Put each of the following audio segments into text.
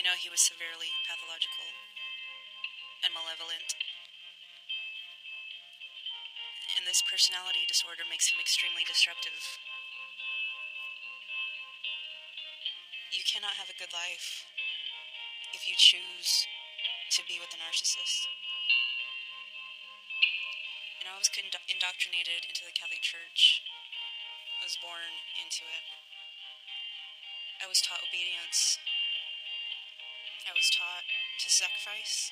I know he was severely pathological and malevolent, and this personality disorder makes him extremely disruptive. You cannot have a good life if you choose to be with a narcissist. You know, I was indoctrinated into the Catholic Church. I was born into it. I was taught obedience. I was taught to sacrifice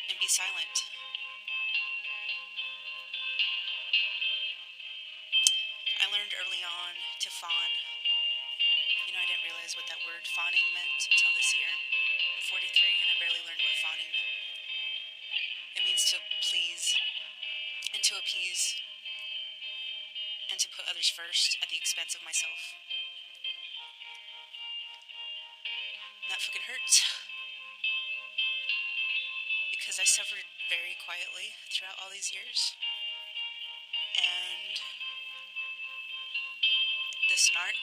and be silent. I learned early on to fawn. You know, I didn't realize what that word fawning meant until this year. I'm 43 and I barely learned what fawning meant. It means to please and to appease and to put others first at the expense of myself. And that fucking hurts. Because I suffered very quietly throughout all these years. And this narc,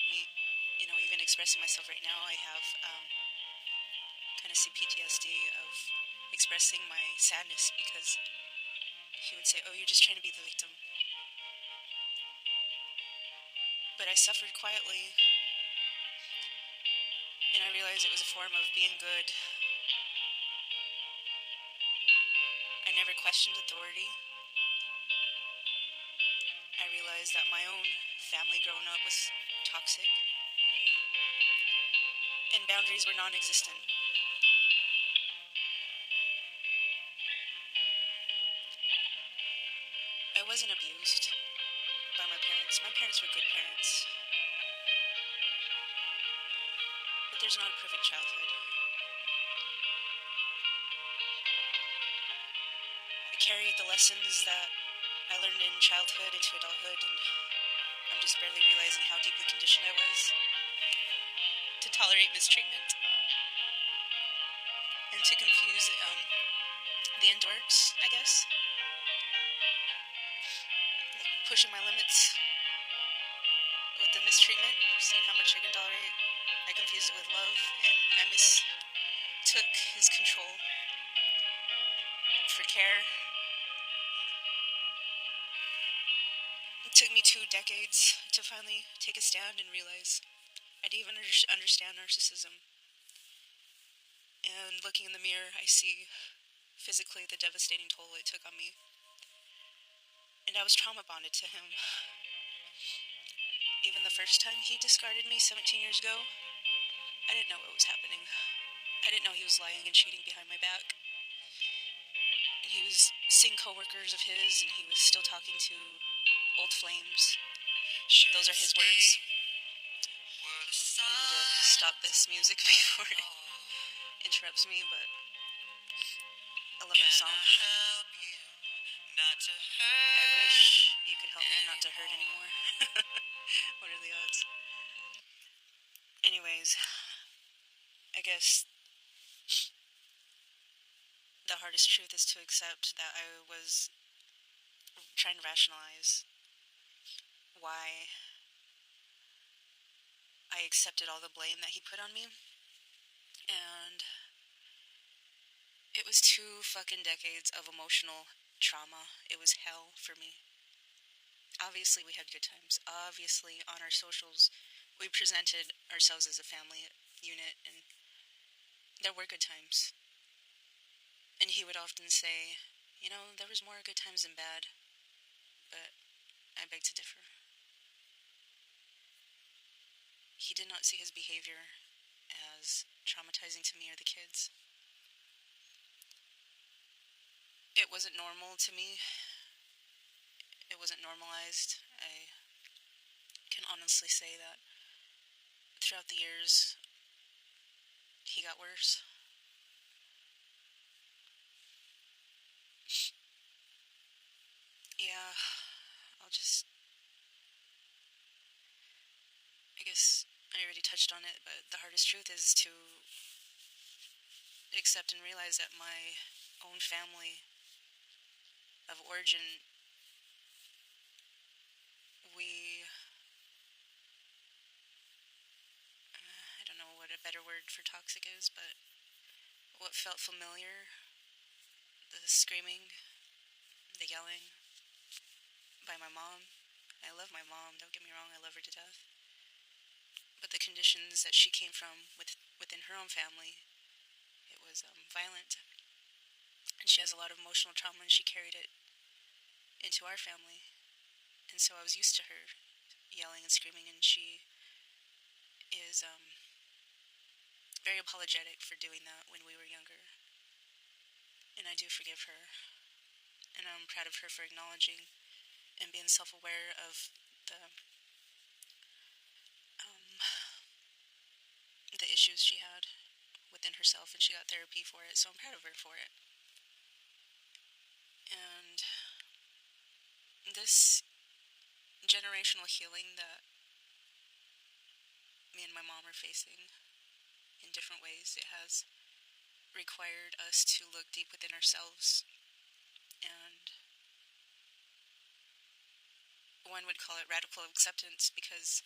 me, you know, even expressing myself right now, I have kind of see PTSD of expressing my sadness because he would say, oh, you're just trying to be the victim. But I suffered quietly, and I realized it was a form of being good. I never questioned authority. I realized that my own family growing up was toxic, and boundaries were non-existent. I wasn't abused by my parents. My parents were good parents. But there's not a perfect childhood. I carried the lessons that I learned in childhood into adulthood, and I'm just barely realizing how deeply conditioned I was to tolerate mistreatment and to confuse the endurance, I guess. Pushing my limits with the mistreatment, seeing how much I can tolerate. I confused it with love, and I mistook his control for care. It took me 2 decades to finally take a stand and realize I didn't even understand narcissism. And looking in the mirror, I see physically the devastating toll it took on me. And I was trauma bonded to him. Even the first time he discarded me 17 years ago, I didn't know what was happening. I didn't know he was lying and cheating behind my back. And he was seeing coworkers of his, and he was still talking to old flames. Those are his words. I need to stop this music before it interrupts me, but I love that song. I wish you could help me not to hurt anymore. What are the odds? Anyways, I guess the hardest truth is to accept that I was trying to rationalize why I accepted all the blame that he put on me. And it was 2 fucking decades of emotional trauma. It was hell for me. Obviously, we had good times. Obviously, on our socials, we presented ourselves as a family unit, and there were good times. And he would often say, you know, there was more good times than bad, but I beg to differ. He did not see his behavior as traumatizing to me or the kids. It wasn't normal to me. It wasn't normalized. I can honestly say that throughout the years, he got worse. Yeah, I guess I already touched on it, but the hardest truth is to accept and realize that my own family of origin, we a better word for toxic is, but what felt familiar, the screaming, the yelling by my mom. I love my mom, don't get me wrong, I love her to death. But the conditions that she came from within her own family, it was violent. And she has a lot of emotional trauma, and she carried it into our family. And so I was used to her yelling and screaming, and she is very apologetic for doing that when we were younger. And I do forgive her. And I'm proud of her for acknowledging and being self-aware of um, the issues she had within herself, and she got therapy for it, so I'm proud of her for it. And this generational healing that me and my mom are facing in different ways, it has required us to look deep within ourselves, and one would call it radical acceptance, because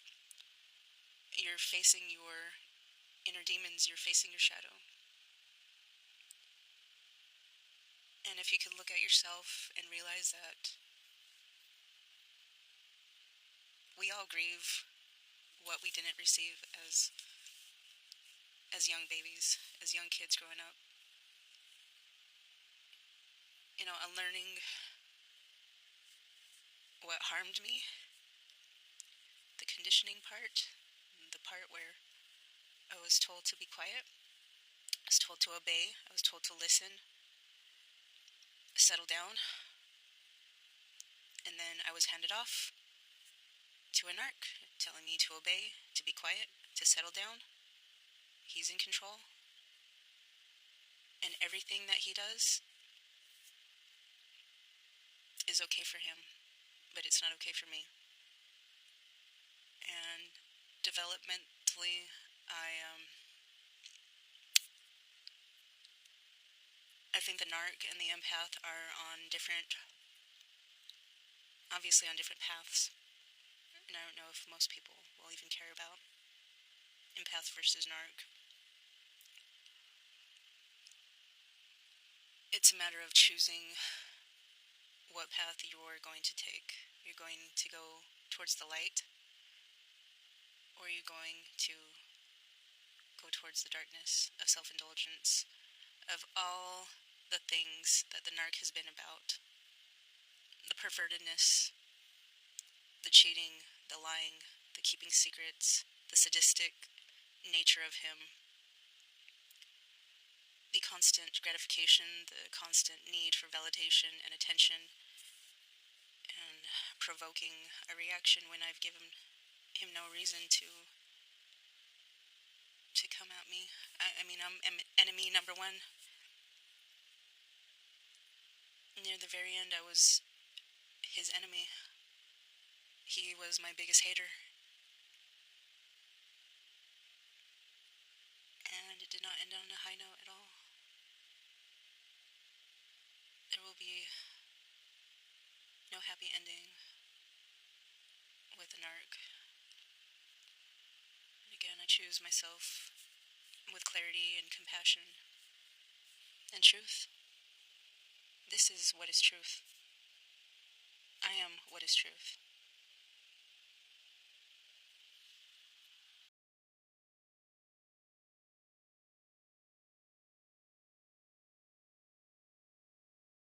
you're facing your inner demons, you're facing your shadow. And if you can look at yourself and realize that we all grieve what we didn't receive as young babies, as young kids growing up. You know, unlearning what harmed me, the conditioning part, the part where I was told to be quiet, I was told to obey, I was told to listen, settle down, and then I was handed off to a narc, telling me to obey, to be quiet, to settle down. He's in control, and everything that he does is okay for him, but it's not okay for me. And developmentally, I think the narc and the empath are on different, obviously on different paths, and I don't know if most people will even care about empath versus narc. It's a matter of choosing what path you're going to take. You're going to go towards the light, or are you going to go towards the darkness of self-indulgence, of all the things that the narc has been about. The pervertedness, the cheating, the lying, the keeping secrets, the sadistic nature of him, the constant gratification, the constant need for validation and attention, and provoking a reaction when I've given him no reason to come at me. I mean, I'm enemy number one. Near the very end, I was his enemy. He was my biggest hater. And it did not end on a high note at all. There will be no happy ending with a narc. And again, I choose myself with clarity and compassion and truth. This is what is truth. I am what is truth.